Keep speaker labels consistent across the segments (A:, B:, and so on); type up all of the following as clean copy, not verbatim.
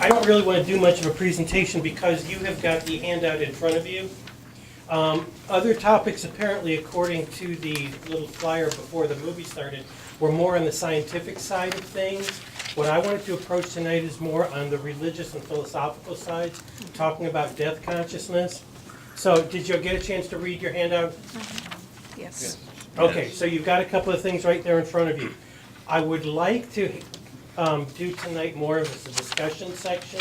A: I don't really want to do much of a presentation because you have got the handout in front of you. Other topics, apparently, according to the little flyer before the movie started, were more on the scientific side of things. What I wanted to approach tonight is more on the religious and philosophical side, talking about death consciousness. So, did you get a chance to read your handout?
B: Yes.
A: Okay, so you've got a couple of things right there in front of you. I would like to do tonight more of a discussion section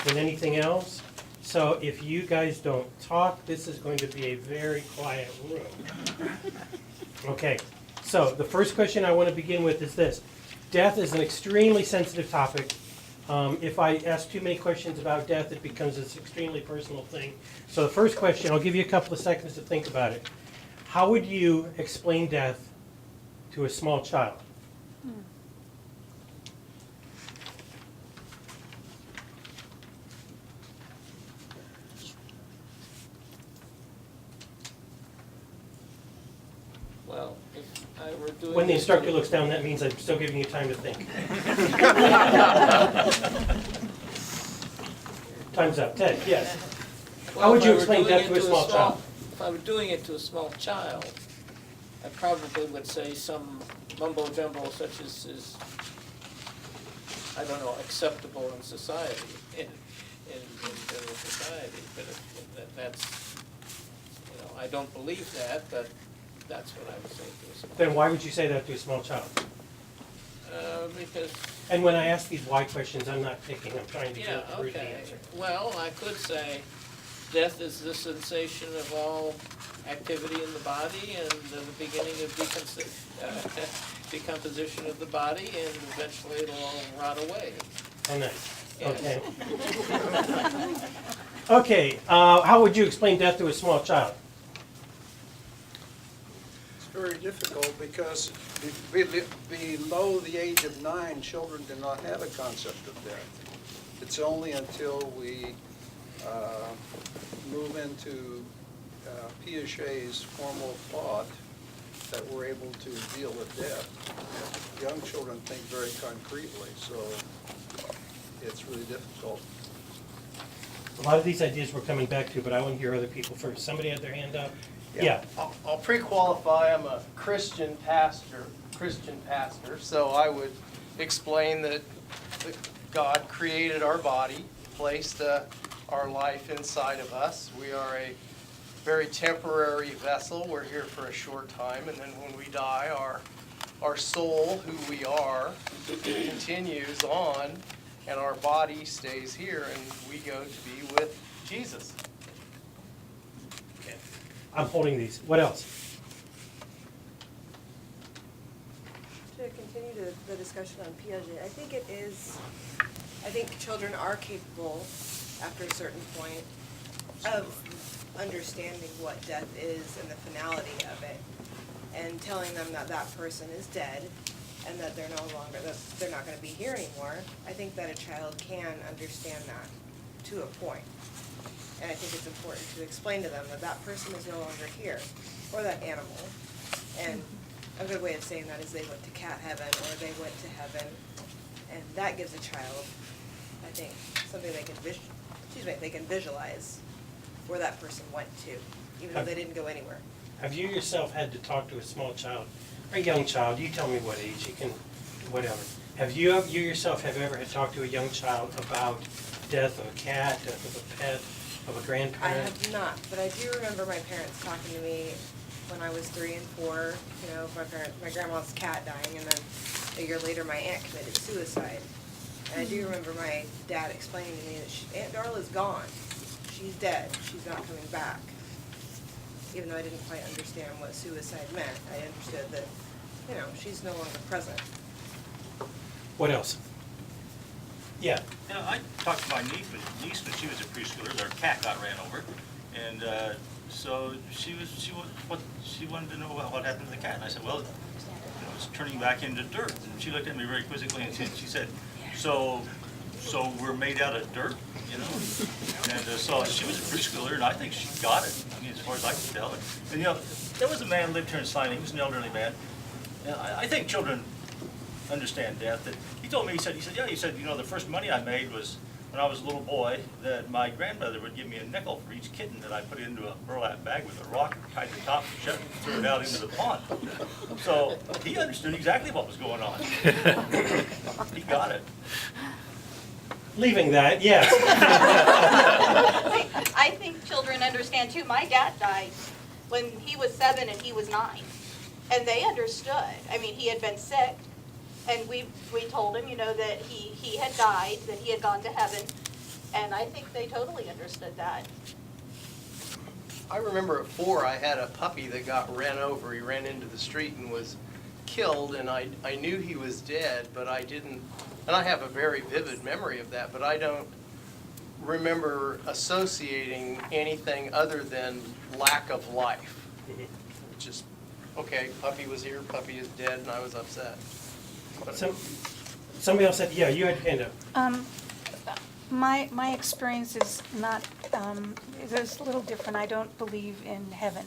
A: than anything else. So if you guys don't talk, this is going to be a very quiet room. Okay, so the first question I want to begin with is this. Death is an extremely sensitive topic. If I ask too many questions about death, it becomes this extremely personal thing. So the first question, I'll give you a couple of seconds to think about it. How would you explain death to a small child?
C: Well, if I were doing...
A: When the instructor looks down, that means I'm still giving you time to think. Time's up. Ted, yes.
C: Well,
A: How would
C: if
A: you
C: I were
A: explain
C: doing
A: death
C: it
A: to a small child?
C: If I were doing it to a small child, I probably would say some mumbo jumbo such as is, I don't know, acceptable in society, in general society. But that's, you know, I don't believe that, but that's what I would say to a small child.
A: Then why would you say that to a small child?
C: Because,
A: And when I ask these why questions, I'm not picking, I'm trying to
C: yeah,
A: get through the
C: okay.
A: answer.
C: Well, I could say death is the cessation of all activity in the body and the beginning of decomposition of the body, and eventually it'll all rot away.
A: Oh, nice.
C: Yes.
A: Okay. Okay, how would you explain death to a small child?
D: It's very difficult because below the age of 9, children do not have a concept of death. It's only until we move into Piaget's formal thought that we're able to deal with death. Young children think very concretely, so it's really difficult.
A: A lot of these ideas we're coming back to, but I want to hear other people first. Somebody had their hand up? Yeah.
E: I'll pre-qualify. I'm a Christian pastor, so I would explain that God created our body, placed our life inside of us. We are a very temporary vessel. We're here for a short time, and then when we die, our soul, who we are, continues on, and our body stays here, and we go to be with Jesus.
A: Okay. I'm holding these. What else?
B: To continue the discussion on Piaget, I think children are capable, after a certain point, of understanding what death is and the finality of it, and telling them that that person is dead and that they're no longer, that they're not going to be here anymore. I think that a child can understand that to a point. And I think it's important to explain to them that that person is no longer here, or that animal. And a good way of saying that is they went to cat heaven, or they went to heaven, and that gives a child, I think, something they can visualize where that person went to, even though they didn't go anywhere.
A: Have you yourself had to talk to a small child, or a young child, you tell me what age, you can, whatever. Have you yourself ever had to talk to a young child about death of a cat, death of a pet, of a grandparent?
B: I have not, but I do remember my parents talking to me when I was 3 and 4, you know, my grandma's cat dying, and then a year later my aunt committed suicide. And I do remember my dad explaining to me that Aunt Darla's gone. She's dead. She's not coming back. Even though I didn't quite understand what suicide meant, I understood that, you know, she's no longer present.
A: What else? Yeah.
F: You know, I talked to my niece when she was a preschooler. Their cat got ran over, and so she wanted to know what happened to the cat. And I said, well, it's turning back into dirt. And she looked at me very quizzically, and she said, so we're made out of dirt, you know? And so she was a preschooler, and I think she got it, I mean, as far as I can tell. And you know, there was a man who lived here in Salina. He was an elderly man. And I think children understand death. That he told me, he said, you know, the first money I made was when I was a little boy, that my grandmother would give me a nickel for each kitten that I put into a burlap bag with a rock tied to the top and shut it and threw it out into the pond. So he understood exactly what was going on. He got it.
A: Leaving that, yes.
G: I think children understand too. My dad died when he was 7 and he was 9. And they understood. I mean, he had been sick, and we told him, you know, that he had died, that he had gone to heaven. And I think they totally understood that.
E: I remember at 4, I had a puppy that got ran over. He ran into the street and was killed, and I knew he was dead, but I didn't, and I have a very vivid memory of that, but I don't remember associating anything other than lack of life. Just, okay, puppy was here, puppy is dead, and I was upset. But
A: Somebody else said, yeah, you had your hand up.
H: My experience is not, it's a little different. I don't believe in heaven.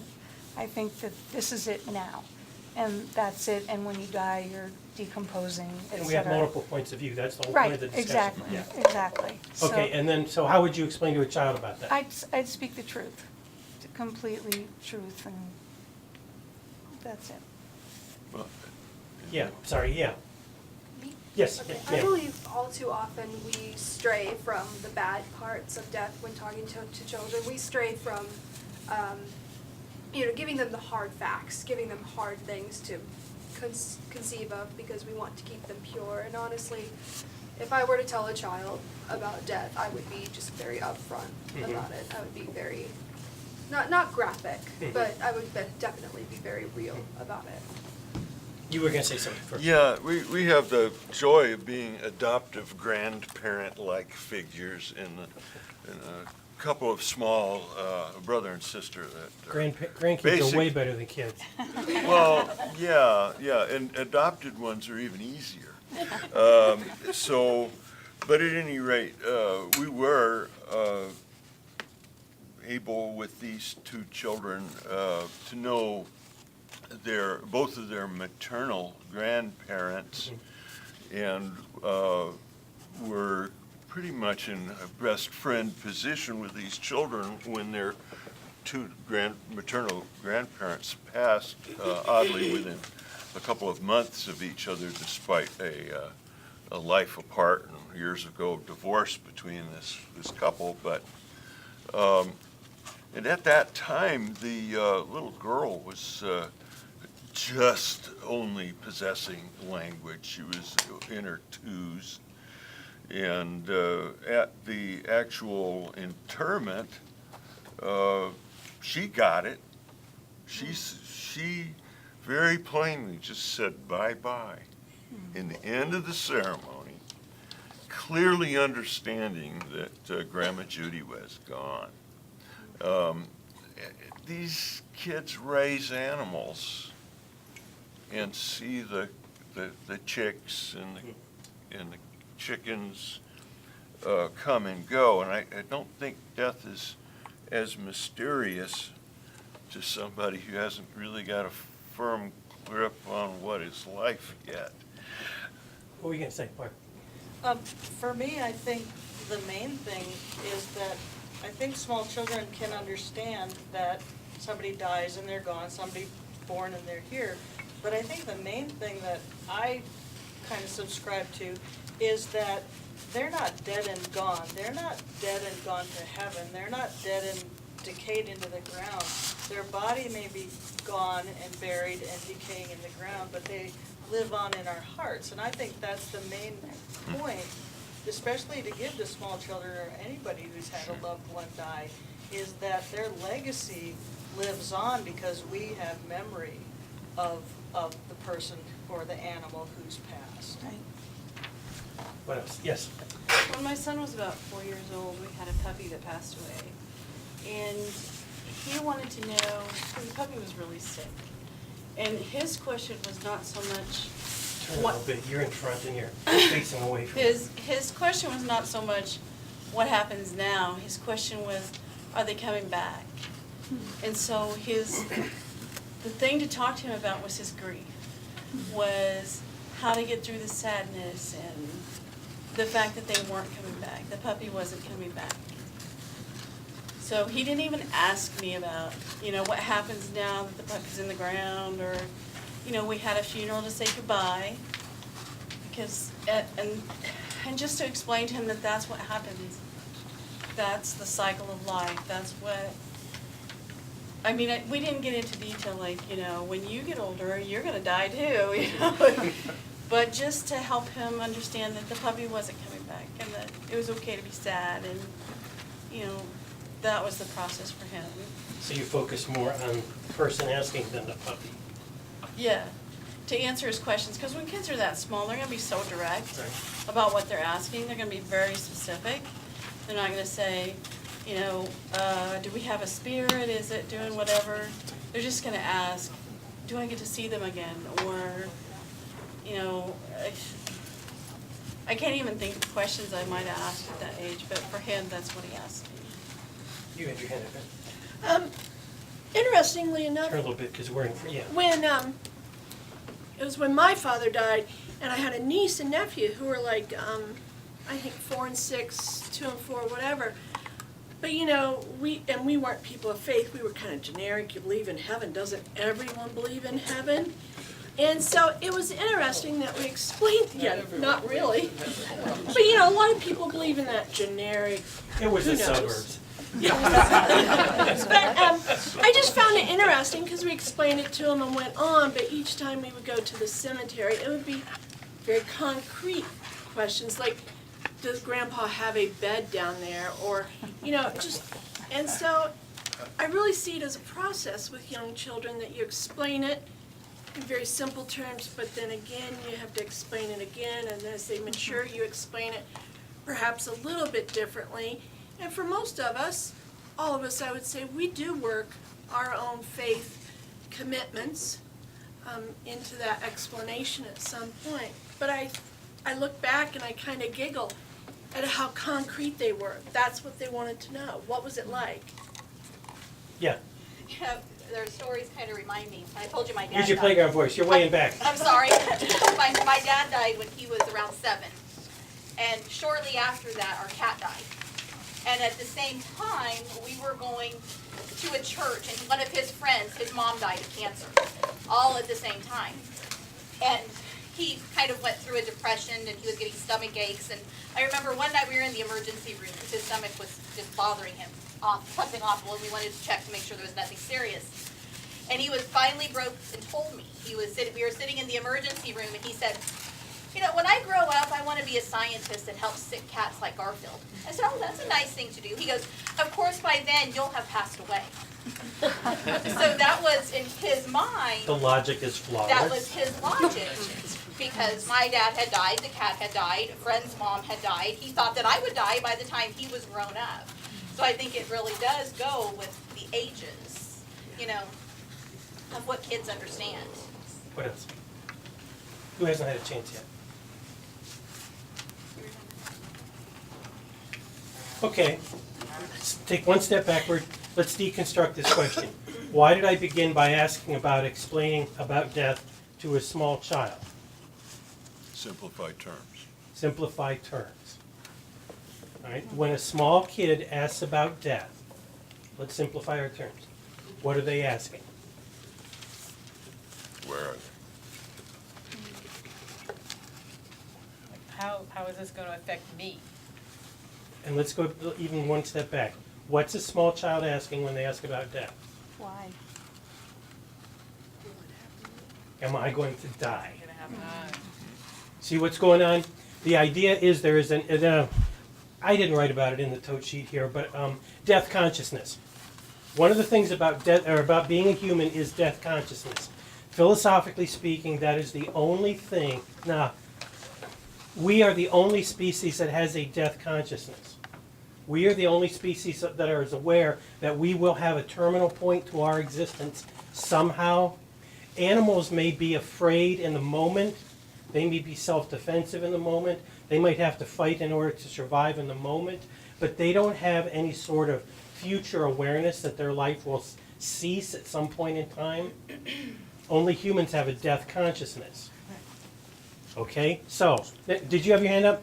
H: I think that this is it now, and that's it, and when you die, you're decomposing, et
A: And we have
H: cetera.
A: multiple points of view, that's the whole point of the
H: Right,
A: discussion.
H: exactly,
A: Yeah.
H: exactly. So
A: Okay, and then, so how would you explain to a child about that?
H: I'd speak the truth, completely truth, and that's it.
A: Yeah, sorry, yeah. Yes,
I: Okay,
A: yeah.
I: I believe all too often we stray from the bad parts of death when talking to children. We stray from, giving them the hard facts, giving them hard things to conceive of because we want to keep them pure. And honestly, if I were to tell a child about death, I would be just very upfront about it. I would be very, not graphic, but I would definitely be very real about it.
A: You were gonna say something first.
J: Yeah, we have the joy of being adoptive grandparent-like figures in a couple of small brother and sister that are
A: Grandkids
J: basic-
A: are way better than kids.
J: Well, yeah, and adopted ones are even easier. But at any rate, we were able with these two children to know both of their maternal grandparents, and were pretty much in a best friend position with these children when their two maternal grandparents passed, oddly within a couple of months of each other, despite a life apart and years ago divorce between this couple. But and at that time, the little girl was just only possessing language. She was in her 2s. And at the actual interment, she got it. She very plainly just said bye-bye in the end of the ceremony, clearly understanding that Grandma Judy was gone. These kids raise animals and see the chicks and the chickens come and go, and I don't think death is as mysterious to somebody who hasn't really got a firm grip on what is life yet.
A: What were you gonna say, Barb?
K: For me, I think the main thing is that I think small children can understand that somebody dies and they're gone, somebody born and they're here. But I think the main thing that I kind of subscribe to is that they're not dead and gone. They're not dead and gone to heaven. They're not dead and decayed into the ground. Their body may be gone and buried and decaying in the ground, but they live on in our hearts. And I think that's the main point, especially to give to small children or anybody who's had a loved one die, is that their legacy lives on because we have memory of the person or the animal who's passed.
H: Right.
A: What else? Yes.
L: When my son was about 4 years old, we had a puppy that passed away. And he wanted to know, the puppy was really sick. And his question was not so much
A: Turn a
L: what,
A: little bit, you're in front and you're facing away from.
L: his question was not so much what happens now. His question was, are they coming back? And so the thing to talk to him about was his grief, was how to get through the sadness the fact that they weren't coming back, the puppy wasn't coming back. So he didn't even ask me about, what happens now that the puppy's in the ground, or, we had a funeral to say goodbye. Because, and just to explain to him that that's what happens. That's the cycle of life. That's what, we didn't get into detail like, when you get older, you're gonna die too, But just to help him understand that the puppy wasn't coming back and that it was okay to be sad, and, that was the process for him.
A: So you focus more on the person asking than the puppy.
L: Yeah, to answer his questions, because when kids are that small, they're gonna be so direct
A: Right.
L: about what they're asking. They're gonna be very specific. They're not gonna say, do we have a spirit? Is it doing whatever? They're just gonna ask, do I get to see them again? Or, I can't even think of questions I might have asked at that age, but for him, that's what he asked me.
A: You had your hand up.
M: Interestingly enough,
A: Turn a little bit because we're in, yeah.
M: when it was when my father died, and I had a niece and nephew who were like, I think 4 and 6, 2 and 4, whatever. But we weren't people of faith. We were kind of generic. You believe in heaven. Doesn't everyone believe in heaven? And so it was interesting that we explained. Yeah, not really. But a lot of people believe in that generic.
A: It was
M: who
A: the
M: knows?
A: suburbs.
M: But I just found it interesting because we explained it to them and went on, but each time we would go to the cemetery, it would be very concrete questions like, does Grandpa have a bed down there? Or, and so I really see it as a process with young children that you explain it in very simple terms, but then again, you have to explain it again, and as they mature, you explain it perhaps a little bit differently. And for most of us, all of us, I would say, we do work our own faith commitments into that explanation at some point. But I look back and I kind of giggle at how concrete they were. That's what they wanted to know. What was it like?
A: Yeah.
G: Their stories kind of remind me. I told you my dad
A: Use your
G: died.
A: playground voice. You're way in back.
G: I'm sorry. My dad died when he was around 7. And shortly after that, our cat died. And at the same time, we were going to a church, and one of his friends, his mom died of cancer, all at the same time. And he kind of went through a depression, and he was getting stomach aches. And I remember one night we were in the emergency room because his stomach was just bothering him, something awful, and we wanted to check to make sure there was nothing serious. And he was finally broke and told me. We were sitting in the emergency room, and he said, when I grow up, I want to be a scientist and help sick cats like Garfield. I said, oh, that's a nice thing to do. He goes, of course, by then, you'll have passed away. So that was in his mind.
A: The logic is flawed.
G: That was his logic. Because my dad had died, the cat had died, a friend's mom had died. He thought that I would die by the time he was grown up. So I think it really does go with the ages, of what kids understand.
A: What else? Who hasn't had a chance yet? Okay, let's take one step backward. Let's deconstruct this question. Why did I begin by asking about explaining about death to a small child?
J: Simplified terms.
A: Simplified terms. All right, when a small kid asks about death, let's simplify our terms. What are they asking?
J: Where are they?
N: How is this going to affect me?
A: And let's go even one step back. What's a small child asking when they ask about death?
H: Why?
A: Am I going to die?
N: Going to happen?
A: See what's going on? The idea is there is I didn't write about it in the tote sheet here, but death consciousness. One of the things about death, or about being a human, is death consciousness. Philosophically speaking, that is the only thing. Now, we are the only species that has a death consciousness. We are the only species that are aware that we will have a terminal point to our existence somehow. Animals may be afraid in the moment. They may be self-defensive in the moment. They might have to fight in order to survive in the moment. But they don't have any sort of future awareness that their life will cease at some point in time. Only humans have a death consciousness. Okay, so, did you have your hand up?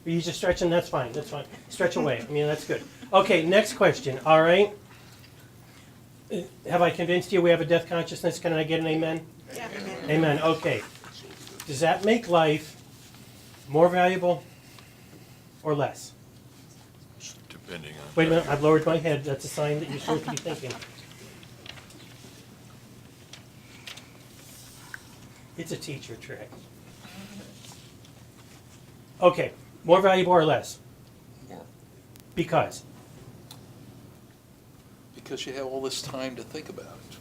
A: Are you just stretching? That's fine, that's fine. Stretch away, I mean, that's good. Okay, next question, all right? Have I convinced you we have a death consciousness? Can I get an amen?
B: Yeah.
A: Amen, okay. Does that make life more valuable or less?
J: Depending on.
A: Wait a minute, I've lowered my head, that's a sign that you're supposed to be thinking. It's a teacher trick. Okay, more valuable or less?
O: More.
A: Because?
O: Because you have all this time to think about it.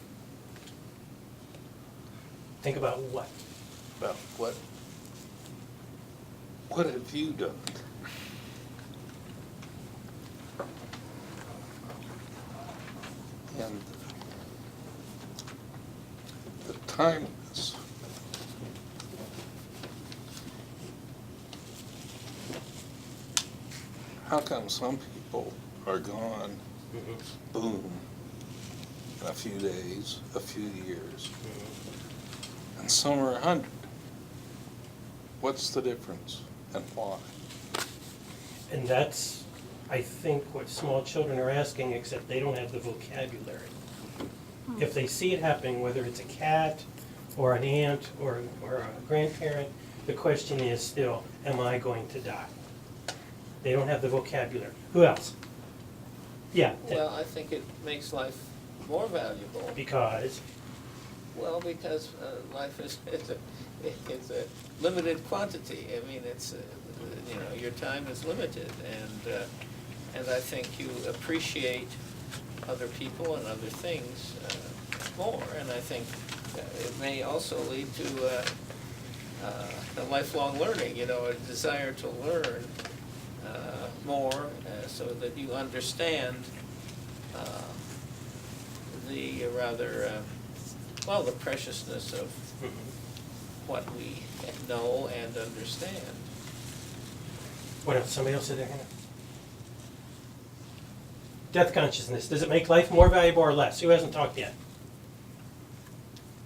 A: Think about what?
O: About what have you done? And the timeless. How come some people are gone, boom, in a few days, a few years, and some are 100? What's the difference and why?
A: And that's, I think, what small children are asking, except they don't have the vocabulary. If they see it happening, whether it's a cat or an aunt or a grandparent, the question is still, am I going to die? They don't have the vocabulary. Who else? Yeah.
C: Well, I think it makes life more valuable.
A: Because?
C: Well, because life is it's a limited quantity. I mean, it's you know, your time is limited, and I think you appreciate other people and other things more. And I think it may also lead to a lifelong learning. You know, a desire to learn more, so that you understand the rather. Well, the preciousness of what we know and understand.
A: What else? Somebody else said their hand? Death consciousness. Does it make life more valuable or less? Who hasn't talked yet?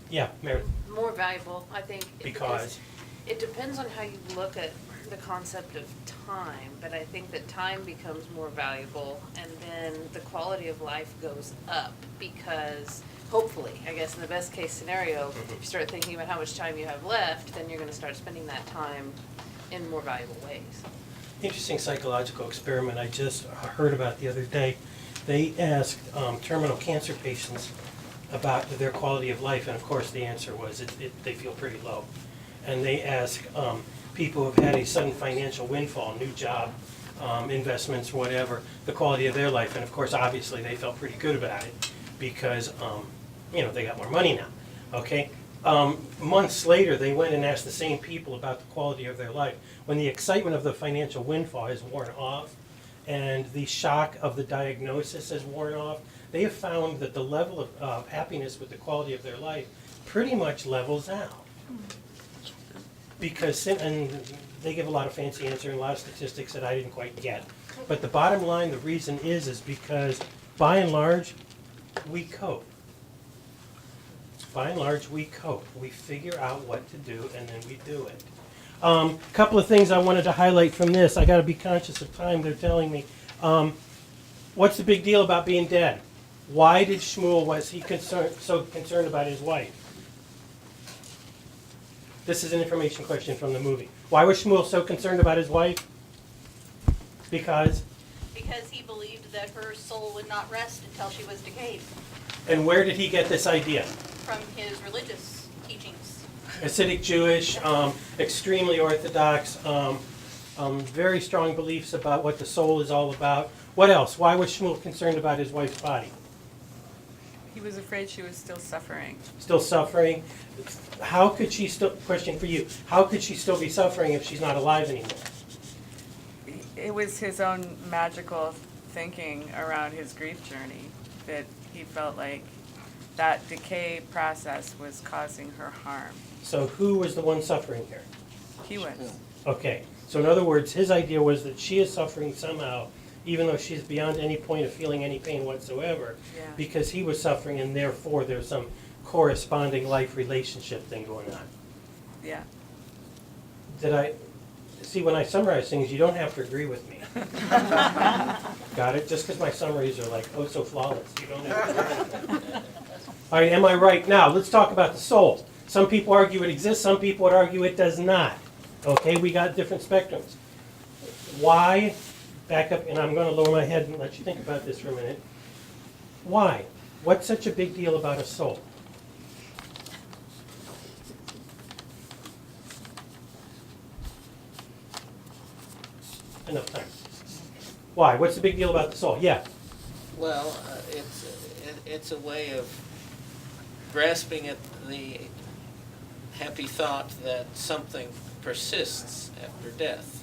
A: Yeah, Mary.
P: More valuable, I think.
A: Because?
P: It depends on how you look at the concept of time, but I think that time becomes more valuable, and then the quality of life goes up because hopefully, I guess in the best case scenario, if you start thinking about how much time you have left, then you're going to start spending that time in more valuable ways.
A: Interesting psychological experiment I just heard about the other day. They asked terminal cancer patients about their quality of life, and of course the answer was they feel pretty low. And they asked people who have had a sudden financial windfall, new job, investments, whatever, the quality of their life, and of course obviously they felt pretty good about it because you know, they got more money now, okay? Months later, they went and asked the same people about the quality of their life. When the excitement of the financial windfall has worn off and the shock of the diagnosis has worn off, they have found that the level of happiness with the quality of their life pretty much levels out. Because, and they give a lot of fancy answer and a lot of statistics that I didn't quite get. But the bottom line, the reason is because by and large, we cope. By and large, we cope. We figure out what to do, and then we do it. Couple of things I wanted to highlight from this. I got to be conscious of time. They're telling me. What's the big deal about being dead? Why did Shmuel, was he so concerned about his wife? This is an information question from the movie. Why was Shmuel so concerned about his wife? Because?
G: Because he believed that her soul would not rest until she was decayed.
A: And where did he get this idea?
G: From his religious teachings.
A: Hasidic Jewish, extremely Orthodox, very strong beliefs about what the soul is all about. What else? Why was Shmuel concerned about his wife's body?
Q: He was afraid she was still suffering.
A: Still suffering? How could she still, question for you, how could she still be suffering if she's not alive anymore?
Q: It was his own magical thinking around his grief journey that he felt like that decay process was causing her harm.
A: So who was the one suffering here?
Q: He was.
A: Okay, so in other words, his idea was that she is suffering somehow, even though she's beyond any point of feeling any pain whatsoever, because he was suffering, and therefore there's some corresponding life relationship thing going on.
Q: Yeah.
A: Did I, See, when I summarize things, you don't have to agree with me. Got it? Just because my summaries are like, oh, so flawless, you don't have to agree with me. All right, am I right? Now, let's talk about the soul. Some people argue it exists, some people would argue it does not. Okay, we got different spectrums. Why, back up, and I'm going to lower my head and let you think about this for a minute. Why? What's such a big deal about a soul? Enough time. Why? What's the big deal about the soul? Yeah.
C: Well, it's a way of grasping at the happy thought that something persists after death.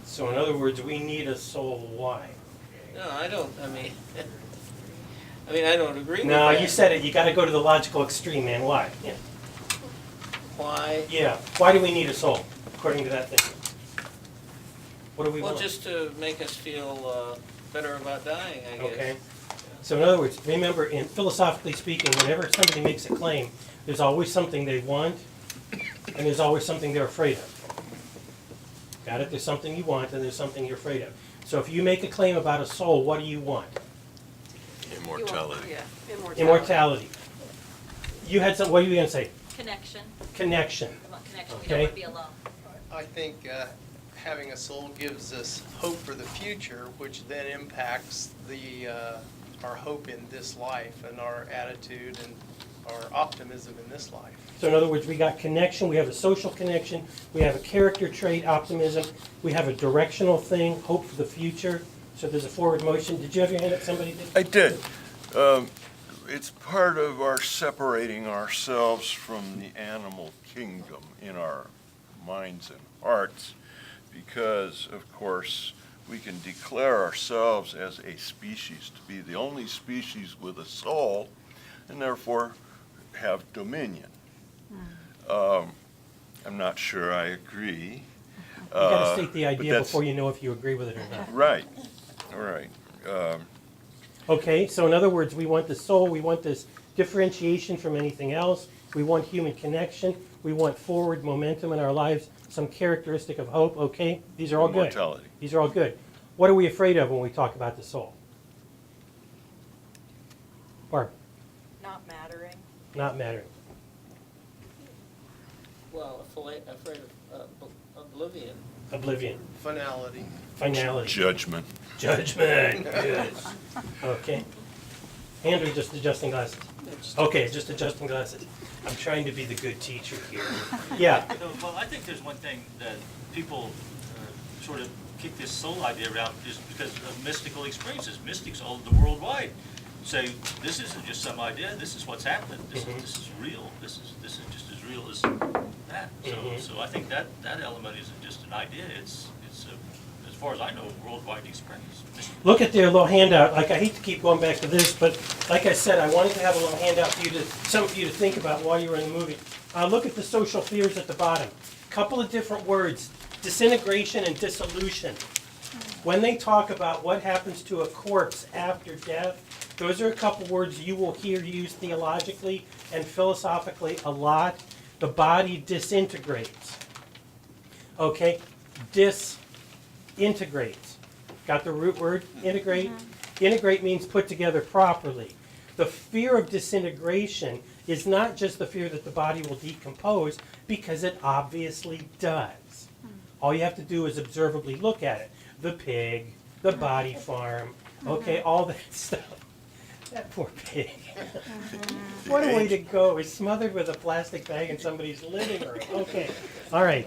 A: So in other words, we need a soul. Why?
C: No, I don't, I mean, I don't agree with
A: No,
C: that.
A: you said it. You got to go to the logical extreme, man. Why? Yeah.
C: Why?
A: Yeah. Why do we need a soul, according to that thing? What do we
C: Well,
A: want?
C: just to make us feel better about dying, I guess.
A: Okay. So in other words, remember, in philosophically speaking, whenever somebody makes a claim, there's always something they want, and there's always something they're afraid of. Got it? There's something you want, and there's something you're afraid of. So if you make a claim about a soul, what do you want?
J: Immortality.
A: Immortality. You had some. What are you going to say?
G: Connection.
A: Connection.
G: I want connection. We
A: Okay.
G: don't want to be alone.
E: I think having a soul gives us hope for the future, which then impacts our hope in this life and our attitude and our optimism in this life.
A: So in other words, we got connection, we have a social connection, we have a character trait, optimism, we have a directional thing, hope for the future. So there's a forward motion. Did you have your hand up? Somebody did?
J: I did. It's part of our separating ourselves from the animal kingdom in our minds and hearts, because, of course, we can declare ourselves as a species to be the only species with a soul, and therefore have dominion. I'm not sure I agree.
A: You got to state the
J: but
A: idea
J: that's-
A: before you know if you agree with it or not.
J: Right, right.
A: Okay, so in other words, we want the soul, we want this differentiation from anything else, we want human connection, we want forward momentum in our lives, some characteristic of hope, okay? These are all good.
J: Immortality.
A: These are all good. What are we afraid of when we talk about the soul? Barb,
K: Not mattering.
A: not mattering.
C: Well, afraid of oblivion.
A: Oblivion,
E: Finality.
A: finality,
J: Judgment.
A: judgment, good. Okay. Andrew, just adjusting glasses. Okay, just adjusting glasses. I'm trying to be the good teacher here. Yeah,
F: Well, I think there's one thing that people sort of kick this soul idea around is because of mystical experiences. Mystics all the worldwide say, this isn't just some idea, this is what's happened, this is real, this is just as real as that. So I think that element isn't just an idea, it's as far as I know, a worldwide experience.
A: look at their little handout. Like, I hate to keep going back to this, but like I said, I wanted to have a little handout for you to, some for you to think about while you were in the movie. Look at the social fears at the bottom. Couple of different words, disintegration and dissolution. When they talk about what happens to a corpse after death, those are a couple words you will hear used theologically and philosophically a lot. The body disintegrates. Okay? Disintegrates. Got the root word? Integrate? Integrate means put together properly. The fear of disintegration is not just the fear that the body will decompose, because it obviously does. All you have to do is observably look at it. The pig, the body farm, okay, all that stuff. That poor pig. What a way to go. It's smothered with a plastic bag in somebody's living room. Okay, all right.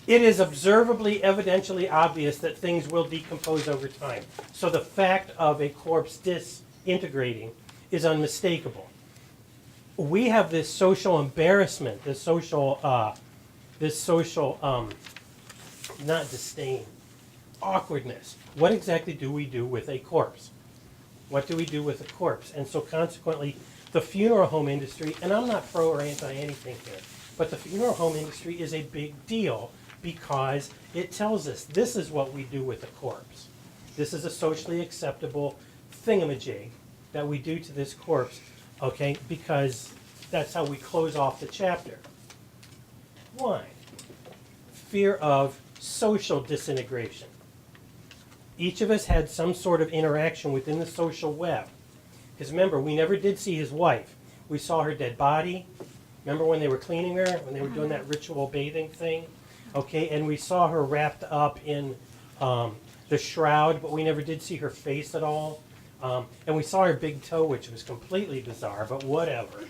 A: It is observably, evidentially obvious that things will decompose over time. So the fact of a corpse disintegrating is unmistakable. We have this social embarrassment, this social, not disdain, awkwardness. What exactly do we do with a corpse? What do we do with a corpse? And so consequently, the funeral home industry, and I'm not pro or anti anything here, but the funeral home industry is a big deal because it tells us this is what we do with a corpse. This is a socially acceptable thingamajig that we do to this corpse, okay, because that's how we close off the chapter. Why? Fear of social disintegration. Each of us had some sort of interaction within the social web. Because remember, we never did see his wife. We saw her dead body. Remember when they were cleaning her, when they were doing that ritual bathing thing? Okay, and we saw her wrapped up in the shroud, but we never did see her face at all. And we saw her big toe, which was completely bizarre, but whatever.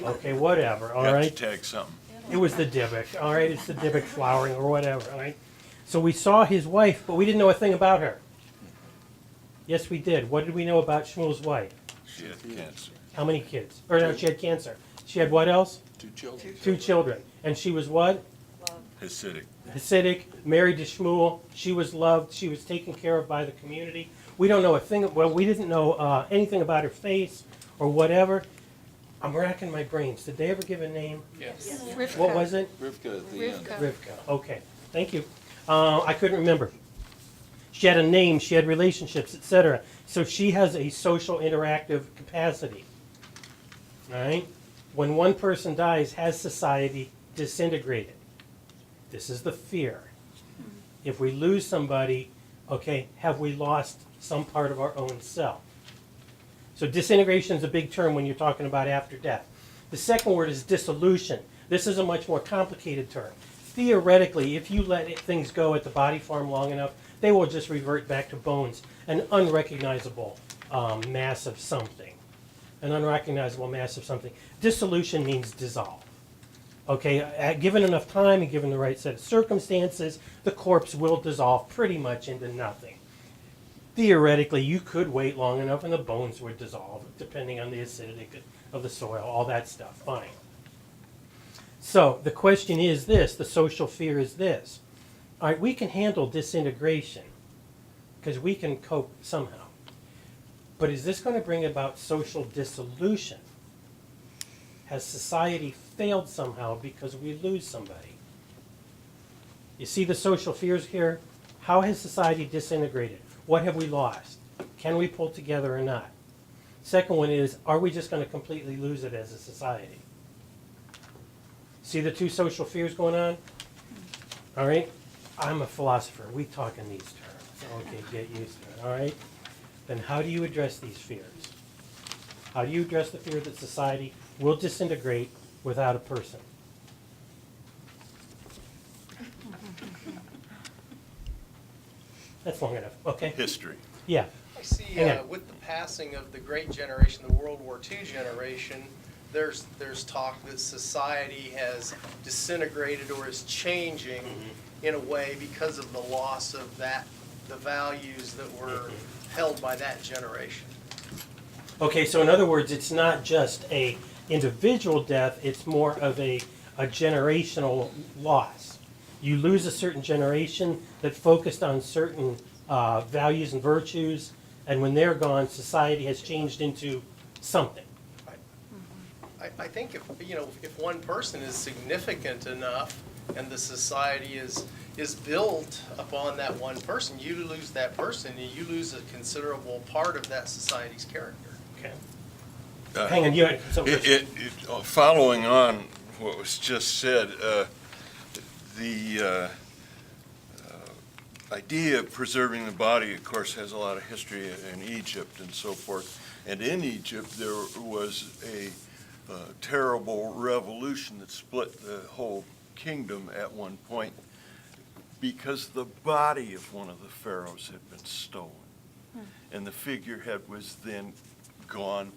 A: Okay, whatever, all
J: Have
A: right?
J: to tag something.
A: It was the Dybbuk, all right? It's the Dybbuk flowering or whatever, all right? So we saw his wife, but we didn't know a thing about her. Yes, we did. What did we know about Shmuel's wife?
J: She had cancer.
A: How many kids? Or no, she had cancer. She had what else?
J: 2 children.
A: 2 children. And she was what?
J: Hasidic.
A: Hasidic, married to Shmuel. She was loved. She was taken care of by the community. We don't know a thing. Well, we didn't know anything about her face or whatever. I'm racking my brains. Did they ever give a name?
C: Yes.
H: Rivka.
A: What was it?
O: Rivka at the end.
A: Rivka. Okay. Thank you. I couldn't remember. She had a name. She had relationships, etc. So she has a social interactive capacity. All right? When one person dies, has society disintegrated? This is the fear. If we lose somebody, okay, have we lost some part of our own self? So disintegration is a big term when you're talking about after death. The second word is dissolution. This is a much more complicated term. Theoretically, if you let things go at the body farm long enough, they will just revert back to bones, an unrecognizable mass of something. An unrecognizable mass of something. Dissolution means dissolve. Okay, given enough time and given the right set of circumstances, the corpse will dissolve pretty much into nothing. Theoretically, you could wait long enough and the bones would dissolve, depending on the acidity of the soil, all that stuff, fine. So the question is this, the social fear is this. All right, we can handle disintegration because we can cope somehow. But is this going to bring about social dissolution? Has society failed somehow because we lose somebody? You see the social fears here? How has society disintegrated? What have we lost? Can we pull together or not? Second one is, are we just going to completely lose it as a society? See the 2 social fears going on? All right? I'm a philosopher. We talk in these terms. Okay, get used to it, all right? Then how do you address these fears? How do you address the fear that society will disintegrate without a person? That's long enough, okay?
J: History.
A: Yeah.
E: I see
A: Hang on.
E: with the passing of the great generation, the World War II generation, there's talk that society has disintegrated or is changing in a way because of the loss of the values that were held by that generation.
A: Okay, so in other words, it's not just a individual death, it's more of a generational loss. You lose a certain generation that focused on certain values and virtues, and when they're gone, society has changed into something.
E: I think if one person is significant enough and the society is built upon that one person, you lose that person and you lose a considerable part of that society's character.
A: Okay. Hang on, you had something.
J: Following on what was just said, the idea of preserving the body, of course, has a lot of history in Egypt and so forth. And in Egypt, there was a terrible revolution that split the whole kingdom at one point because the body of one of the pharaohs had been stolen. And the figurehead was then gone,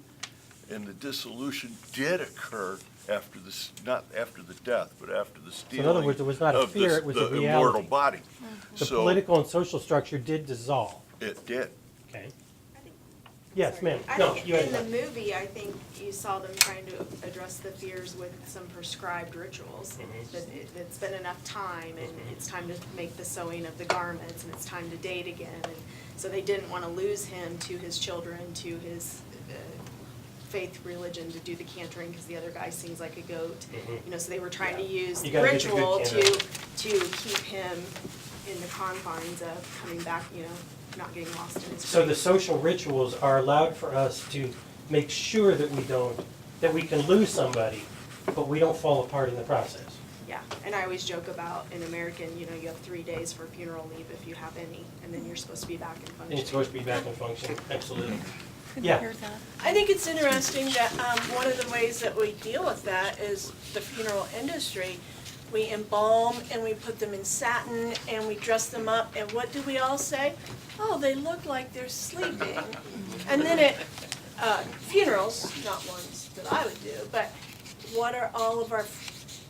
J: and the dissolution did occur after this, not after the death, but after the stealing.
A: So in other words, it was not a fear, it was a
J: the
A: reality.
J: immortal body.
A: The
J: So
A: political and social structure did dissolve.
J: it did.
A: Okay. Yes, ma'am.
B: I
A: No,
B: think
A: you had
B: in the
A: one.
B: movie, I think you saw them trying to address the fears with some prescribed rituals. That it's been enough time, and it's time to make the sewing of the garments, and it's time to date again. And so they didn't want to lose him to his children, to his faith religion, to do the cantering because the other guy sings like a goat. So they were trying to use
A: You gotta get the good
B: ritual
A: cantor.
B: to keep him in the confines of coming back, not getting lost in his
A: So the
B: grief.
A: social rituals are allowed for us to make sure that we can lose somebody, but we don't fall apart in the process.
I: Yeah, and I always joke about in American, you know, you have 3 days for funeral leave if you have any, and then you're supposed to be back in
A: And
I: function.
A: it's supposed to be back in function, absolutely.
H: Couldn't
A: Yeah.
H: hear that.
M: I think it's interesting that one of the ways that we deal with that is the funeral industry. We embalm and we put them in satin and we dress them up, and what do we all say? Oh, they look like they're sleeping. And then at funerals, not ones that I would do, but what are all of our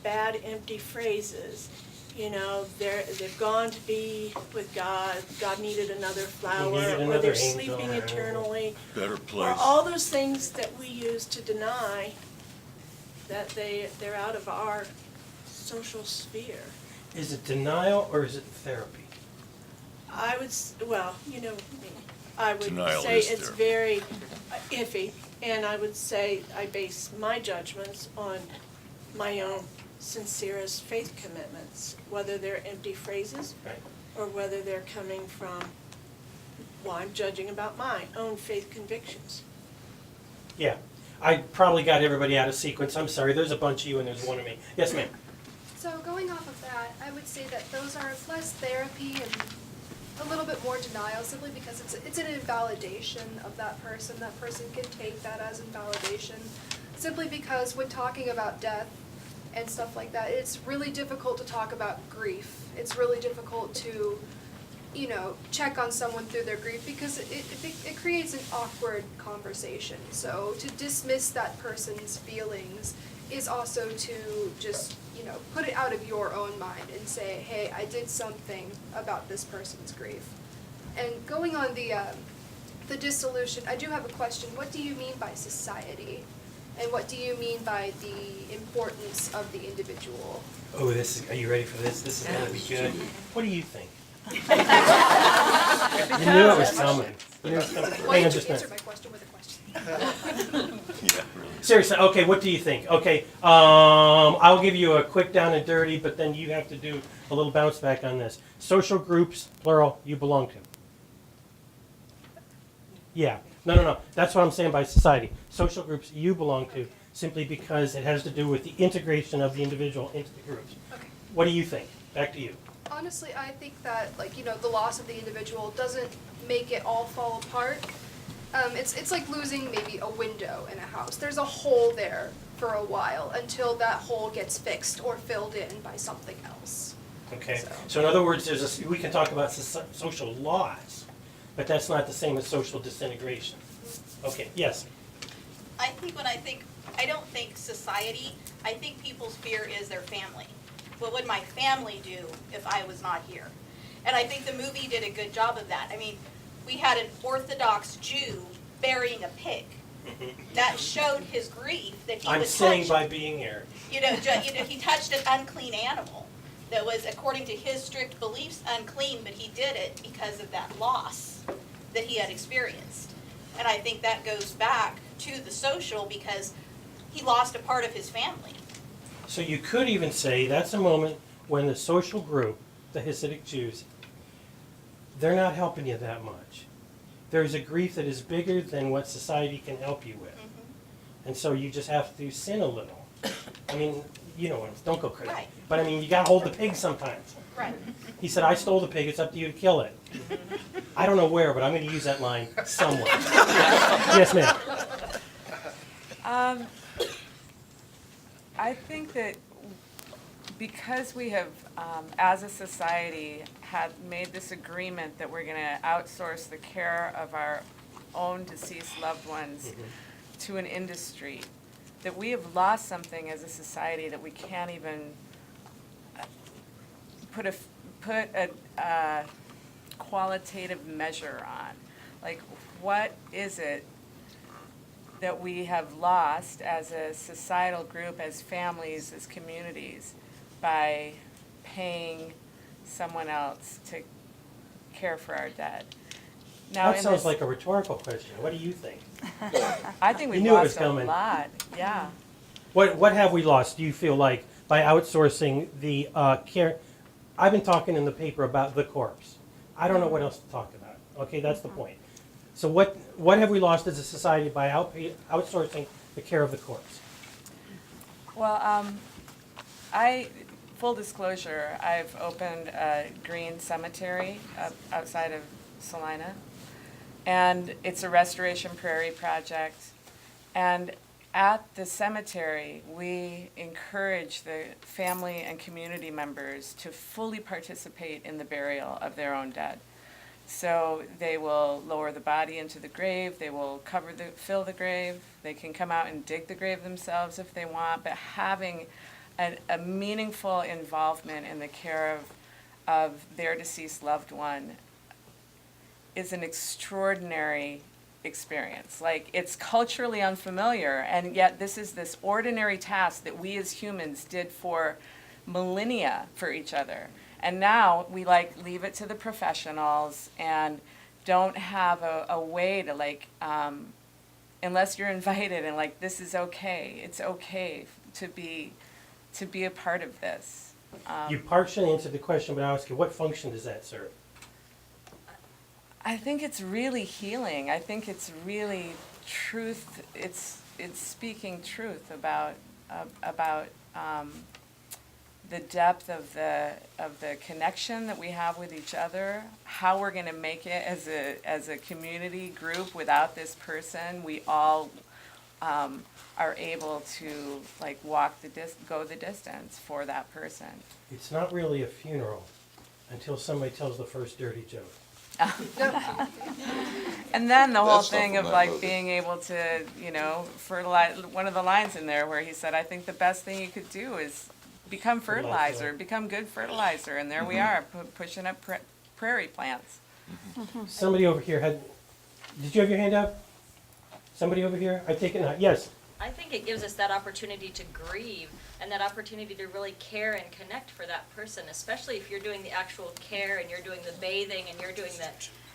M: bad empty phrases? You know, they've gone to be with God, God needed another flower,
A: needed
M: or
A: another
M: they're
A: angel,
M: sleeping
A: or-
M: eternally.
J: Better
M: Or
J: place.
M: all those things that we use to deny that they're out of our social sphere.
A: Is it denial or is it therapy?
M: I would, well, you know me, I would
J: Denial
M: say
J: is
M: it's
J: therapy.
M: very iffy, and I would say I base my judgments on my own sincerest faith commitments, whether they're empty phrases
A: Right.
M: or whether they're coming from, well, I'm judging about my own faith convictions.
A: Yeah. I probably got everybody out of sequence. I'm sorry. There's a bunch of you and there's one of me. Yes, ma'am.
I: So going off of that, I would say that those are less therapy and a little bit more denial, simply because it's an invalidation of that person. That person can take that as invalidation, simply because when talking about death and stuff like that, it's really difficult to talk about grief. It's really difficult to, you know, check on someone through their grief because it creates an awkward conversation. So to dismiss that person's feelings is also to just, you know, put it out of your own mind and say, hey, I did something about this person's grief. And going on the dissolution, I do have a question. What do you mean by society? And what do you mean by the importance of the individual?
A: Oh, are you ready for this? This is gonna be good. What do you think? You knew it was coming. You knew it was coming.
I: Why
A: Hang on
I: don't
A: just
I: you
A: a
I: answer
A: minute.
I: my question with a question?
J: Yeah, really.
A: Seriously, okay, what do you think? Okay, I'll give you a quick down and dirty, but then you have to do a little bounce back on this. Social groups, plural, you belong to. Yeah, no, that's what I'm saying by society. Social groups you belong to, simply because it has to do with the integration of the individual into the groups.
I: Okay.
A: What do you think? Back to you.
I: Honestly, I think that, like, you know, the loss of the individual doesn't make it all fall apart. It's like losing maybe a window in a house. There's a hole there for a while until that hole gets fixed or filled in by something else.
A: Okay, so in other words, we can talk about social loss, but that's not the same as social disintegration. Okay, yes?
G: I don't think society, I think people's fear is their family. What would my family do if I was not here? And I think the movie did a good job of that. I mean, we had an Orthodox Jew burying a pig. That showed his grief that he
A: I'm
G: was
A: saying
G: touched.
A: by being here.
G: He touched an unclean animal that was, according to his strict beliefs, unclean, but he did it because of that loss that he had experienced. And I think that goes back to the social because he lost a part of his family.
A: So you could even say that's a moment when the social group, the Hasidic Jews, they're not helping you that much. There's a grief that is bigger than what society can help you with. And so you just have to sin a little. I mean, you know, don't go crazy.
G: Right.
A: But I mean, you gotta hold the pig sometimes.
G: Right.
A: He said, I stole the pig, it's up to you to kill it. I don't know where, but I'm gonna use that line somewhere. Yes, ma'am.
Q: I think that because we have, as a society, had made this agreement that we're gonna outsource the care of our own deceased loved ones to an industry, that we have lost something as a society that we can't even put a qualitative measure on. Like, what is it that we have lost as a societal group, as families, as communities, by paying someone else to care for our dead? Now,
A: That sounds like a rhetorical question. What do you think?
Q: I think
A: You
Q: we've
A: knew it was
Q: lost a
A: coming.
Q: lot, yeah.
A: What have we lost, do you feel like, by outsourcing the care? I've been talking in the paper about the corpse. I don't know what else to talk about. Okay, that's the point. So what have we lost as a society by outsourcing the care of the corpse?
Q: Well, full disclosure, I've opened a green cemetery outside of Salina. And it's a restoration prairie project. And at the cemetery, we encourage the family and community members to fully participate in the burial of their own dead. So they will lower the body into the grave, they will fill the grave, they can come out and dig the grave themselves if they want, but having a meaningful involvement in the care of their deceased loved one is an extraordinary experience. Like, it's culturally unfamiliar, and yet this ordinary task that we as humans did for millennia for each other. And now we leave it to the professionals and don't have a way to unless you're invited and this is okay. It's okay to be a part of this.
A: You partially answered the question, but I'll ask you, what function does that serve?
Q: I think it's really healing. I think it's really truth. It's speaking truth about the depth of the connection that we have with each other, how we're going to make it as a community group without this person. We all are able to go the distance for that person.
A: It's not really a funeral until somebody tells the first dirty joke.
Q: And then the whole
O: That's not
Q: thing
O: from
Q: of
O: that movie.
Q: being able to, fertilize, one of the lines in there where he said, I think the best thing you could do is become fertilizer, become good fertilizer, and there we are, pushing up prairie plants.
A: Somebody over here did you have your hand up? Somebody over here? I take it not. Yes.
R: I think it gives us that opportunity to grieve and that opportunity to really care and connect for that person, especially if you're doing the actual care and you're doing the bathing and you're doing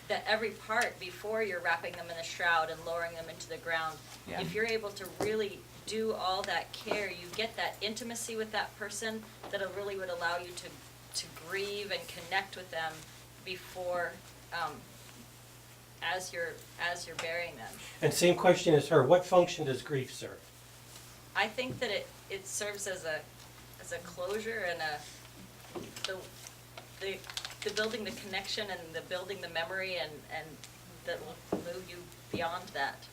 R: the every part before you're wrapping them in a shroud and lowering them into the ground.
Q: Yeah.
R: If you're able to really do all that care, you get that intimacy with that person that really would allow you to grieve and connect with them before, as you're burying them.
A: And same question as her. What function does grief serve?
R: I think that it serves as a closure and the building the connection and the building the memory and that will move you beyond that.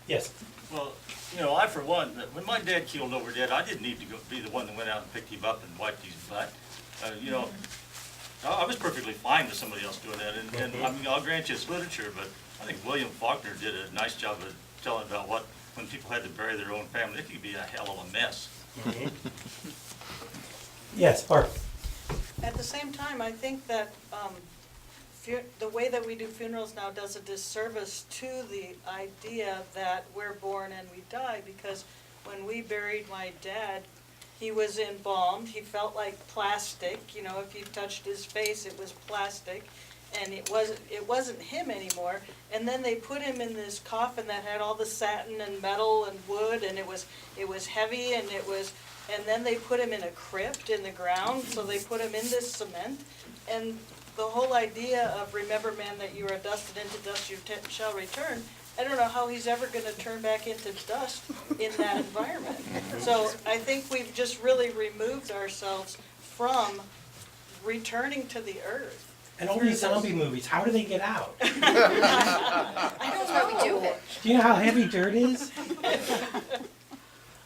A: Yes.
F: Well, I for one, when my dad keeled over dead, I didn't need to be the one that went out and picked him up and wiped his butt. I was perfectly fine with somebody else doing that, and I mean, I'll grant you it's literature, but I think William Faulkner did a nice job of telling about when people had to bury their own family, it could be a hell of a mess.
A: Yes, Barb.
K: At the same time, I think that the way that we do funerals now does a disservice to the idea that we're born and we die, because when we buried my dad, he was embalmed, he felt like plastic, if you touched his face, it was plastic, and it wasn't him anymore. And then they put him in this coffin that had all the satin and metal and wood, and it was heavy, and then they put him in a crypt in the ground, so they put him in this cement. And the whole idea of remember, man, that you are dust, and into dust you shall return, I don't know how he's ever going to turn back into dust in that environment. So I think we've just really removed ourselves from returning to the earth.
A: And all these zombie movies, how do they get out?
I: I know how we do it.
A: Do you know how heavy dirt is?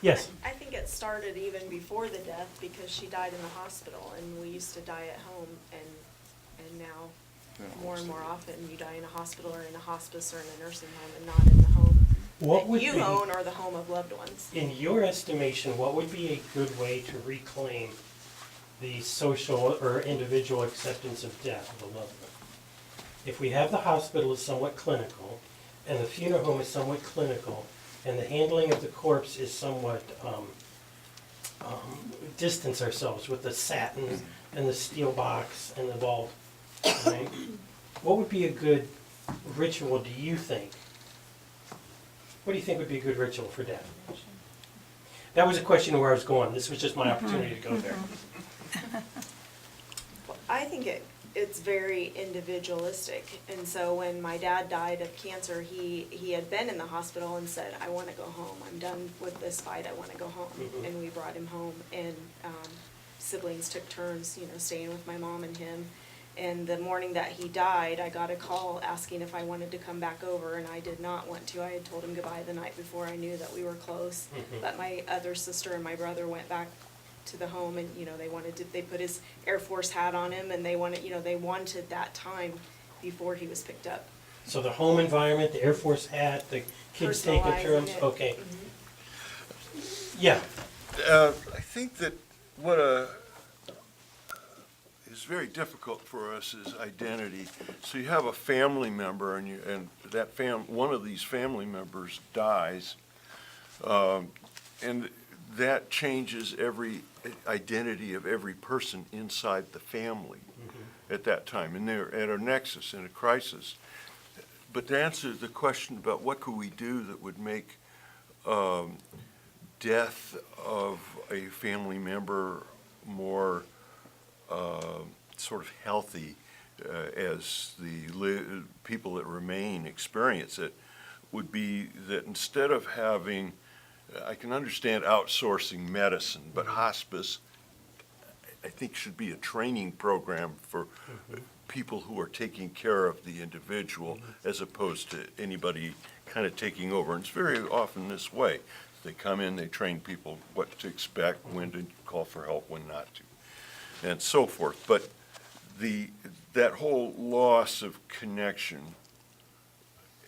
A: Yes.
S: I think it started even before the death because she died in the hospital, and we used to die at home, and now more and more often you die in a hospital or in a hospice or in a nursing home and not in the home that you own or the home of loved ones.
A: In your estimation, what would be a good way to reclaim the social or individual acceptance of death of a loved one? If we have the hospital is somewhat clinical, and the funeral home is somewhat clinical, and the handling of the corpse is somewhat distance ourselves with the satin and the steel box and the vault, right? What would be a good ritual, do you think? What do you think would be a good ritual for death? That was a question where I was going. This was just my opportunity to go there.
S: Well, I think it's very individualistic, and so when my dad died of cancer, he had been in the hospital and said, I want to go home, I'm done with this fight, I want to go home, and we brought him home, and
B: siblings took turns, staying with my mom and him. And the morning that he died, I got a call asking if I wanted to come back over, and I did not want to. I had told him goodbye the night before. I knew that we were close. But my other sister and my brother went back to the home, and, they put his Air Force hat on him, and they wanted that time before he was picked up.
A: So the home environment, the Air Force hat, the kids taking turns,
B: Personalizing it.
A: okay. Yeah,
J: I think that what is very difficult for us is identity. So you have a family member, and one of these family members dies, and that changes every identity of every person inside the family at that time, and they're at a nexus, in a crisis. But to answer the question about what could we do that would make death of a family member more sort of healthy as the people that remain experience it, would be that instead of having, I can understand outsourcing medicine, but hospice, I think, should be a training program for people who are taking care of the individual as opposed to anybody kind of taking over. And it's very often this way. They come in, they train people what to expect, when to call for help, when not to, and so forth. But that whole loss of connection,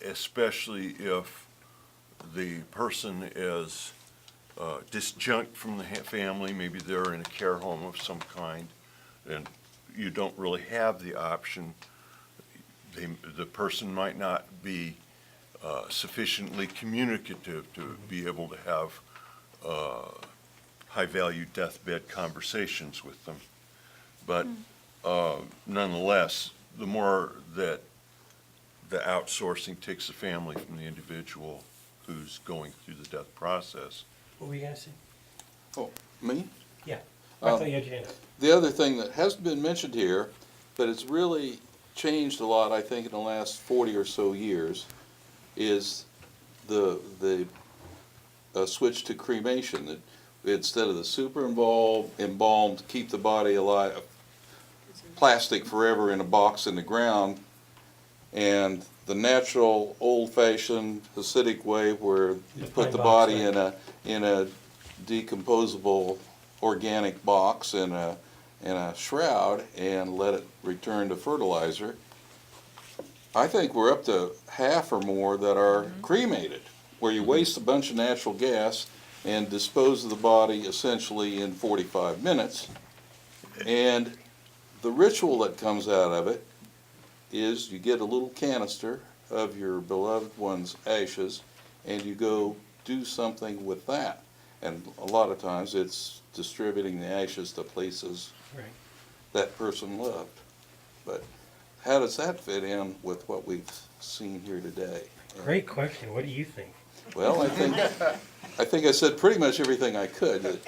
J: especially if the person is disjunct from the family, maybe they're in a care home of some kind, and you don't really have the option. The person might not be sufficiently communicative to be able to have high-value deathbed conversations with them. But nonetheless, the more that the outsourcing takes the family from the individual who's going through the death process.
A: what were you gonna say?
O: Oh, me?
A: Yeah, I thought you had your hand up.
O: The other thing that hasn't been mentioned here, but it's really changed a lot, I think, in the last 40 or so years, is the switch to cremation. That instead of the super embalmed, keep the body alive, plastic forever in a box in the ground, and the natural, old-fashioned, Hasidic way where you put the body in a decomposable organic box in a shroud and let it return to fertilizer. I think we're up to half or more that are cremated, where you waste a bunch of natural gas and dispose of the body essentially in 45 minutes. And the ritual that comes out of it is you get a little canister of your beloved one's ashes and you go do something with that. And a lot of times it's distributing the ashes to places that person loved. But how does that fit in with what we've seen here today?
A: Great question, what do you think?
O: Well, I think I said pretty much everything I could.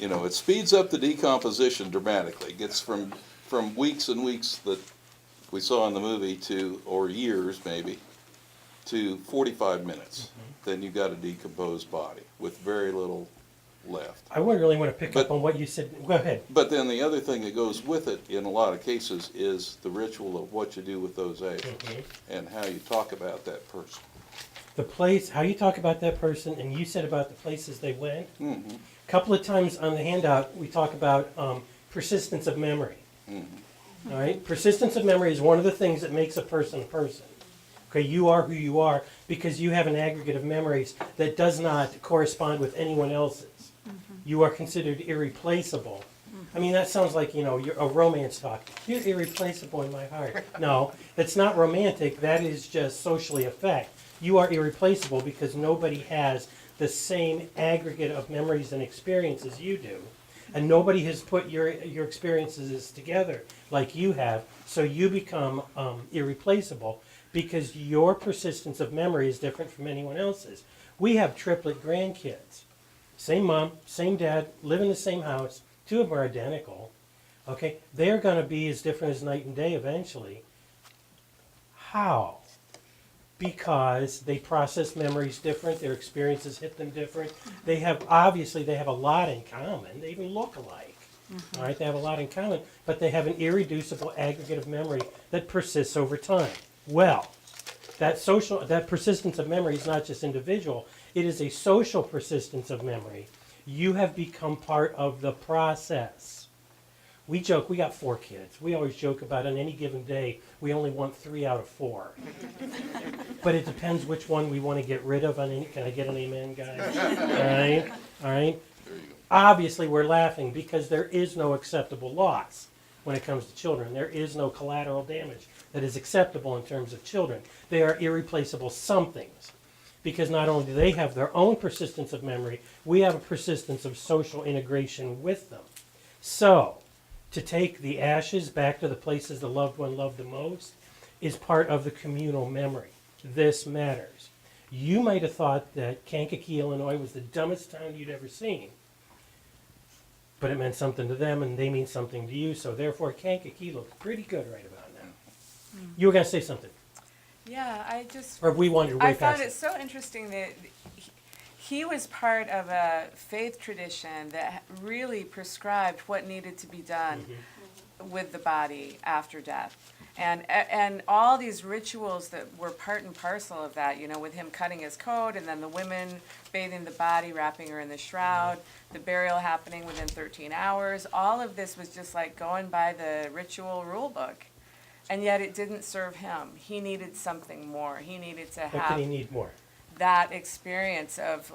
O: It speeds up the decomposition dramatically. It gets from weeks and weeks that we saw in the movie or years maybe, to 45 minutes. Then you've got a decomposed body with very little left.
A: I wouldn't really want to pick up on what you said. Go ahead.
O: But then the other thing that goes with it in a lot of cases is the ritual of what you do with those ashes and how you talk about that person.
A: The place, how you talk about that person, and you said about the places they went. A couple of times on the handout, we talk about persistence of memory. All right, persistence of memory is one of the things that makes a person a person. Okay, you are who you are because you have an aggregate of memories that does not correspond with anyone else's. You are considered irreplaceable. I mean, that sounds like, you're a romance talk. You're irreplaceable in my heart. No, that's not romantic. That is just socially effect. You are irreplaceable because nobody has the same aggregate of memories and experiences you do. And nobody has put your experiences together like you have, so you become irreplaceable because your persistence of memory is different from anyone else's. We have triplet grandkids. Same mom, same dad, live in the same house. Two of them are identical. Okay, they're going to be as different as night and day eventually. How? because they process memories different, their experiences hit them different. They have, obviously, they have a lot in common. They even look alike. All right, they have a lot in common, but they have an irreducible aggregate of memory that persists over time. Well, that persistence of memory is not just individual, it is a social persistence of memory. You have become part of the process. We joke, we got 4 kids. We always joke about on any given day, we only want 3 out of 4. But it depends which one we want to get rid of on any, can I get an amen, guys? All right? Obviously, we're laughing because there is no acceptable loss when it comes to children. There is no collateral damage that is acceptable in terms of children. They are irreplaceable somethings because not only do they have their own persistence of memory, we have a persistence of social integration with them. So, to take the ashes back to the places the loved one loved the most is part of the communal memory. This matters. You might have thought that Kankakee, Illinois was the dumbest town you'd ever seen. But it meant something to them, and they mean something to you, so therefore Kankakee looks pretty good right about now. You were going to say something?
Q: Yeah, I just...
A: Or we wandered way
Q: I
A: past
Q: found it so interesting that he was part of a faith tradition that really prescribed what needed to be done with the body after death. And all these rituals that were part and parcel of that, you know, with him cutting his coat and then the women bathing the body, wrapping her in the shroud, the burial happening within 13 hours. All of this was just like going by the ritual rule book. And yet it didn't serve him. He needed something more. He needed to
A: What
Q: have
A: did he need more?
Q: that experience of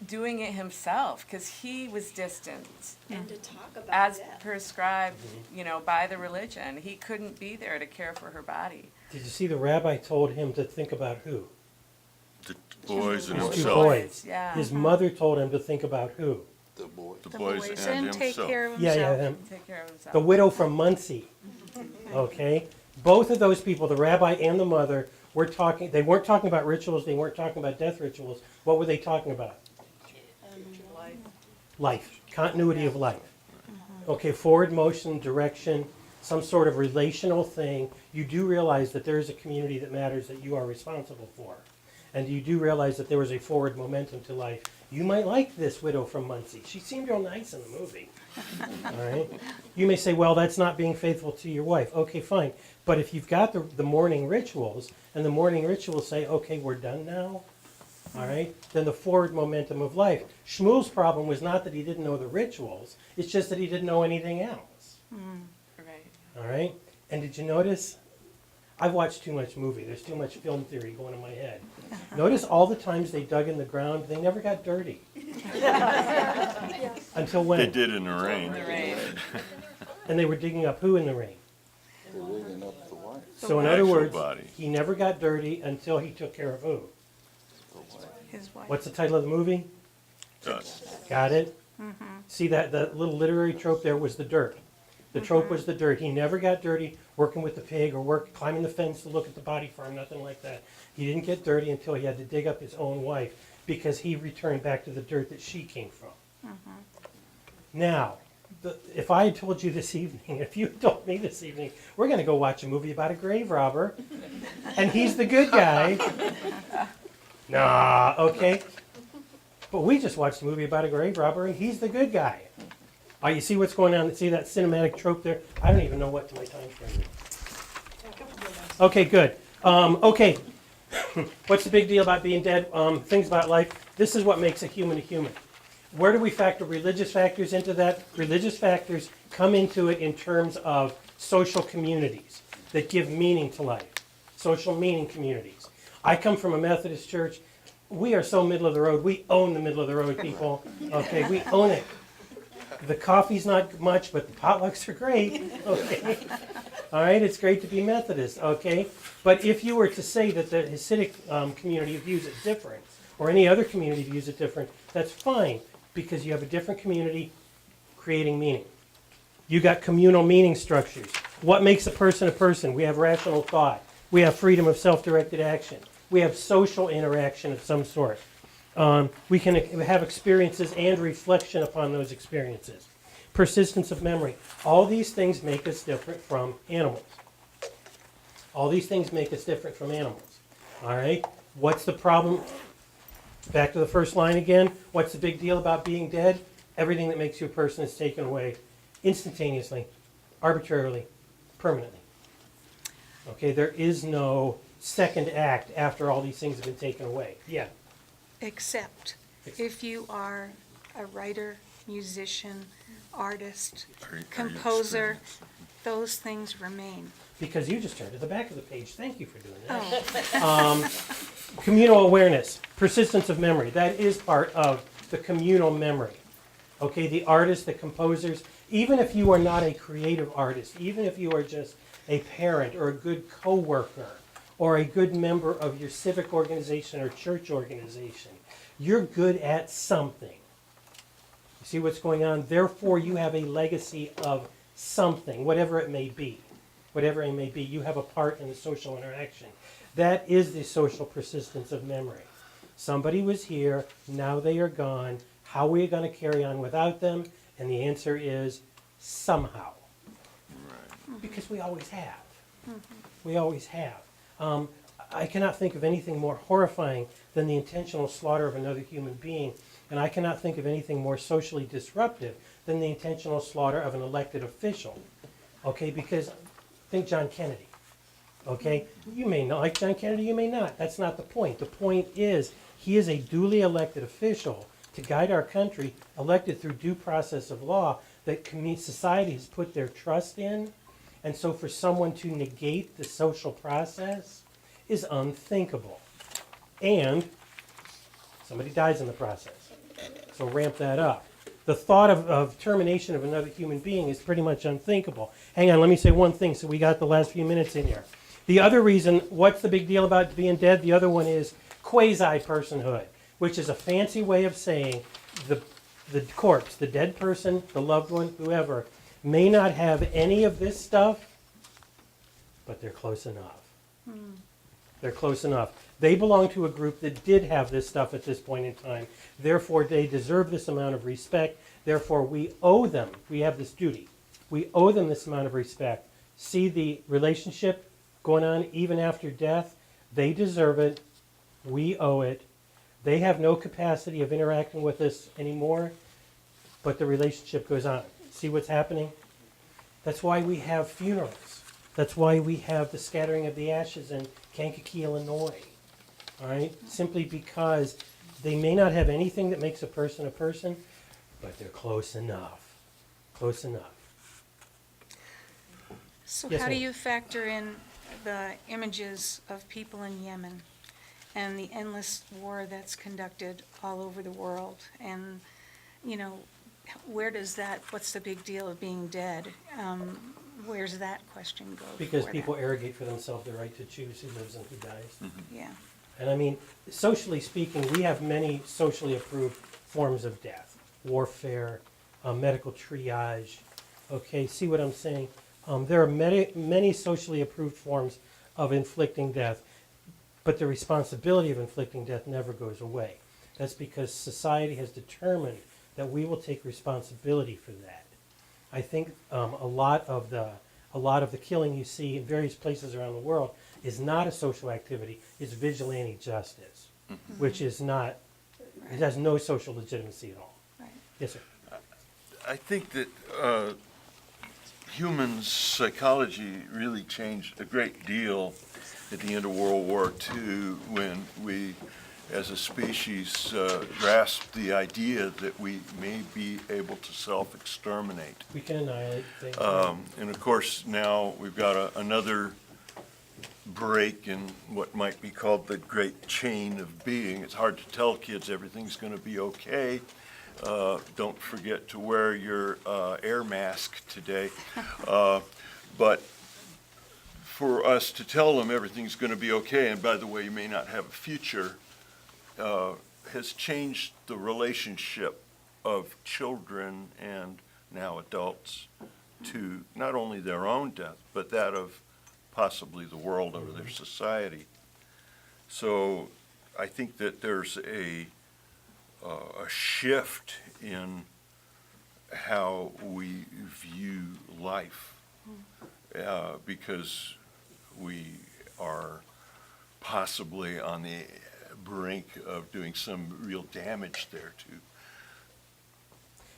Q: doing it himself, because he was distant
I: And to talk about
Q: as
I: death.
Q: prescribed, you know, by the religion. He couldn't be there to care for her body.
A: Did you see the rabbi told him to think about who?
J: The boys and
A: His 2
J: himself.
A: boys.
Q: Yeah.
A: His mother told him to think about who?
J: The boys
H: And
J: and
H: take
J: himself.
H: care of
A: Yeah,
H: himself.
A: him.
Q: Take care of himself.
A: The widow from Muncie. Okay? Both of those people, the rabbi and the mother, they weren't talking about rituals, they weren't talking about death rituals. What were they talking about? Life. Continuity of life. Okay, forward motion, direction, some sort of relational thing. You do realize that there is a community that matters that you are responsible for. And you do realize that there was a forward momentum to life. You might like this widow from Muncie. She seemed real nice in the movie. All right? You may say, well, that's not being faithful to your wife. Okay, fine. But if you've got the morning rituals, and the morning rituals say, okay, we're done now, all right, then the forward momentum of life. Shmuel's problem was not that he didn't know the rituals, it's just that he didn't know anything else.
Q: Right.
A: All right? And did you notice? I've watched too much movie. There's too much film theory going in my head. Notice all the times they dug in the ground, they never got dirty. Until when?
J: They did in the rain.
A: And they were digging up who in the rain?
O: They're digging up the wife.
A: So in
J: The
A: other
J: actual
A: words,
J: body.
A: he never got dirty until he took care of who?
H: His wife.
A: What's the title of the movie?
J: Dust.
A: Got it? See that little literary trope there was the dirt. The trope was the dirt. He never got dirty working with the pig or climbing the fence to look at the body farm, nothing like that. He didn't get dirty until he had to dig up his own wife because he returned back to the dirt that she came from. Now, if I had told you this evening, if you had told me this evening, we're going to go watch a movie about a grave robber, and he's the good guy. Nah, okay. But we just watched a movie about a grave robber, and he's the good guy. Oh, you see what's going on? See that cinematic trope there? I don't even know what my time frame is. Okay, good. Okay. What's the big deal about being dead? Things about life. This is what makes a human a human. Where do we factor religious factors into that? Religious factors come into it in terms of social communities that give meaning to life. Social meaning communities. I come from a Methodist church. We are so middle of the road. We own the middle of the road, people. Okay, we own it. The coffee's not much, but the potlucks are great. Okay. All right, it's great to be Methodist. Okay. But if you were to say that the Hasidic community views it different, or any other community views it different, that's fine, because you have a different community creating meaning. You got communal meaning structures. What makes a person a person? We have rational thought. We have freedom of self-directed action. We have social interaction of some sort. We can have experiences and reflection upon those experiences. Persistence of memory. All these things make us different from animals. All these things make us different from animals. All right? What's the problem? Back to the first line again. What's the big deal about being dead? Everything that makes you a person is taken away instantaneously, arbitrarily, permanently. Okay, there is no second act after all these things have been taken away. Yeah.
H: Except if you are a writer, musician, artist,
J: Are you
H: composer,
J: experienced?
H: those things remain.
A: Because you just turned to the back of the page. Thank you for doing that.
H: Oh,
A: Communal awareness, persistence of memory. That is part of the communal memory. Okay, the artists, the composers, even if you are not a creative artist, even if you are just a parent or a good coworker or a good member of your civic organization or church organization, you're good at something. You see what's going on? Therefore, you have a legacy of something, whatever it may be. Whatever it may be, you have a part in the social interaction. That is the social persistence of memory. Somebody was here, now they are gone. How are we going to carry on without them? And the answer is somehow.
J: Right.
A: Because we always have. We always have. I cannot think of anything more horrifying than the intentional slaughter of another human being, and I cannot think of anything more socially disruptive than the intentional slaughter of an elected official. Okay, because think John Kennedy. Okay, you may not like John Kennedy, you may not. That's not the point. The point is he is a duly elected official to guide our country, elected through due process of law that society has put their trust in. And so for someone to negate the social process is unthinkable. And somebody dies in the process. So ramp that up. The thought of termination of another human being is pretty much unthinkable. Hang on, let me say one thing so we got the last few minutes in here. The other reason, what's the big deal about being dead? The other one is quasi-personhood, which is a fancy way of saying the corpse, the dead person, the loved one, whoever, may not have any of this stuff, but they're close enough. They're close enough. They belong to a group that did have this stuff at this point in time. Therefore, they deserve this amount of respect. Therefore, we owe them. We have this duty. We owe them this amount of respect. See the relationship going on even after death? They deserve it. We owe it. They have no capacity of interacting with us anymore, but the relationship goes on. See what's happening? That's why we have funerals. That's why we have the scattering of the ashes in Kankakee, Illinois. All right? Simply because they may not have anything that makes a person, but they're close enough. Close enough.
H: so
A: Yes,
H: how do
A: ma'am.
H: you factor in the images of people in Yemen and the endless war that's conducted all over the world? And, you know, where does that, what's the big deal of being dead? Where's that question go?
A: Because
H: before
A: people
H: that?
A: arrogate for themselves the right to choose who lives and who dies.
H: Yeah.
A: And I mean, socially speaking, we have many socially approved forms of death. Warfare, medical triage. Okay, see what I'm saying? There are many socially approved forms of inflicting death, but the responsibility of inflicting death never goes away. That's because society has determined that we will take responsibility for that. I think a lot of the killing you see in various places around the world is not a social activity, it's vigilante justice, which is not, it has no social legitimacy at all.
H: Right.
A: Yes, sir.
J: I think that human psychology really changed a great deal at the end of World War II when we, as a species, grasped the idea that we may be able to self-exterminate.
A: We can annihilate things.
J: And of course, now we've got another break in what might be called the great chain of being. It's hard to tell kids everything's going to be okay. Don't forget to wear your air mask today. But for us to tell them everything's going to be okay, and by the way, you may not have a future, has changed the relationship of children and now adults to not only their own death, but that of possibly the world or their society. So I think that there's a shift in how we view life, because we are possibly on the brink of doing some real damage there too.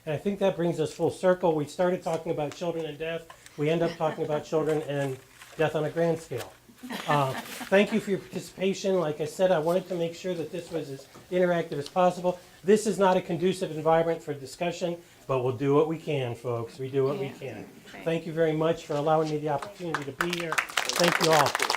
A: And I think that brings us full circle. We started talking about children and death. We end up talking about children and death on a grand scale. Thank you for your participation. Like I said, I wanted to make sure that this was as interactive as possible. This is not a conducive environment for discussion, but we'll do what we can, folks. We do what we can. Thank you very much for allowing me the opportunity to be here. Thank you all.